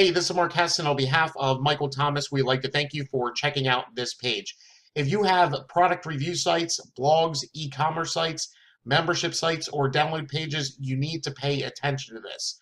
Hey, this is Mark Heston. On behalf of Michael Thomas, we'd like to thank you for checking out this page. If you have product review sites, blogs, e-commerce sites, membership sites, or download pages, you need to pay attention to this.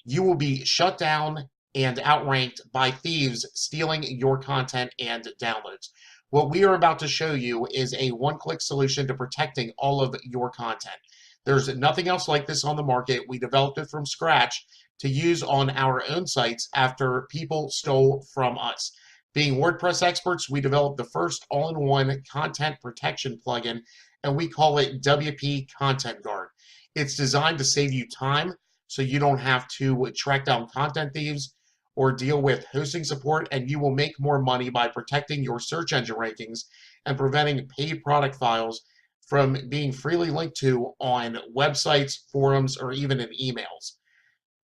You will be shut down and outranked by thieves stealing your content and downloads. What we are about to show you is a one-click solution to protecting all of your content. There's nothing else like this on the market. We developed it from scratch to use on our own sites after people stole from us. Being WordPress experts, we developed the first all-in-one content protection plugin, and we call it WP Content Guard. It's designed to save you time so you don't have to track down content thieves or deal with hosting support, and you will make more money by protecting your search engine rankings and preventing paid product files from being freely linked to on websites, forums, or even in emails.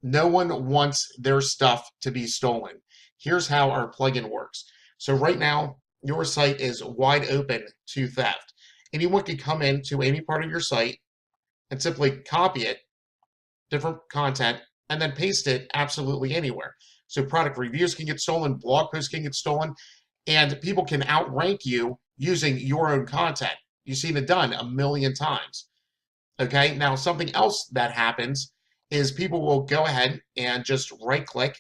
No one wants their stuff to be stolen. Here's how our plugin works. So right now, your site is wide open to theft. Anyone can come into any part of your site and simply copy it, different content, and then paste it absolutely anywhere. So product reviews can get stolen, blog posts can get stolen, and people can outrank you using your own content. You've seen it done a million times. Okay, now something else that happens is people will go ahead and just right-click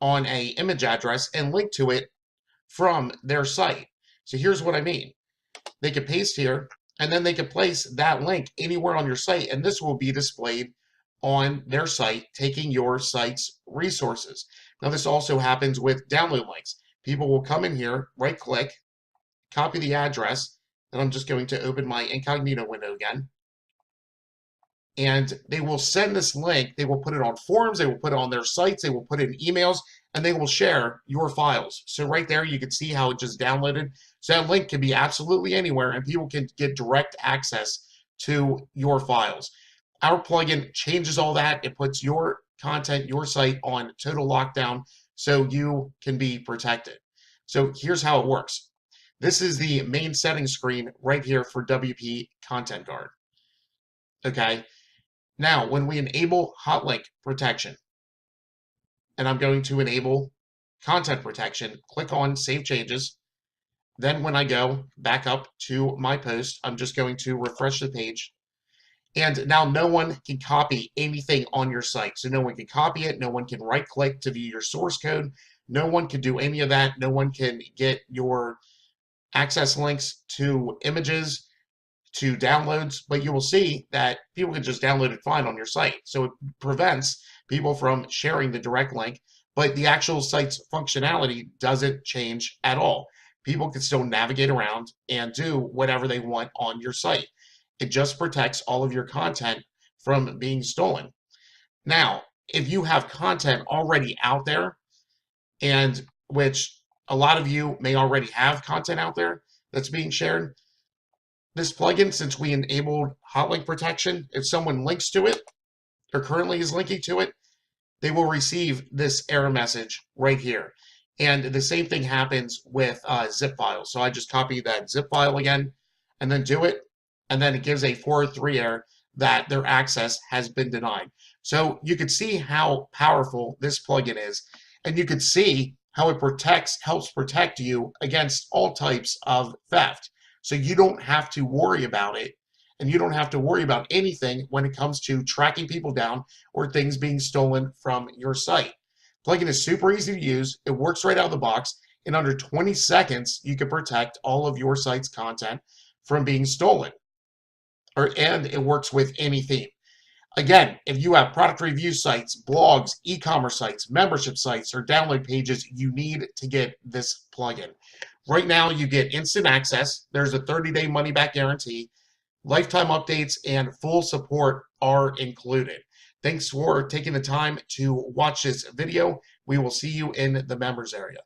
on a image address and link to it from their site. So here's what I mean. They could paste here, and then they could place that link anywhere on your site, and this will be displayed on their site, taking your site's resources. Now, this also happens with download links. People will come in here, right-click, copy the address, and I'm just going to open my incognito window again. And they will send this link, they will put it on forums, they will put it on their sites, they will put it in emails, and they will share your files. So right there, you can see how it just downloaded. So that link can be absolutely anywhere, and people can get direct access to your files. Our plugin changes all that. It puts your content, your site on total lockdown so you can be protected. So here's how it works. This is the main settings screen right here for WP Content Guard. Okay. Now, when we enable hot link protection, and I'm going to enable content protection, click on Save Changes. Then when I go back up to my post, I'm just going to refresh the page. And now no one can copy anything on your site. So no one can copy it. No one can right-click to view your source code. No one can do any of that. No one can get your access links to images, to downloads, but you will see that people can just download it fine on your site. So it prevents people from sharing the direct link, but the actual site's functionality doesn't change at all. People can still navigate around and do whatever they want on your site. It just protects all of your content from being stolen. Now, if you have content already out there, and which a lot of you may already have content out there that's being shared, this plugin, since we enabled hot link protection, if someone links to it or currently is linking to it, they will receive this error message right here. And the same thing happens with zip files. So I just copy that zip file again and then do it. And then it gives a 403 error that their access has been denied. So you can see how powerful this plugin is. And you can see how it helps protect you against all types of theft. So you don't have to worry about it, and you don't have to worry about anything when it comes to tracking people down or things being stolen from your site. Plugin is super easy to use. It works right out of the box. In under 20 seconds, you can protect all of your site's content from being stolen. And it works with any theme. Again, if you have product review sites, blogs, e-commerce sites, membership sites, or download pages, you need to get this plugin. Right now, you get instant access. There's a 30-day money-back guarantee. Lifetime updates and full support are included. Thanks for taking the time to watch this video. We will see you in the members area.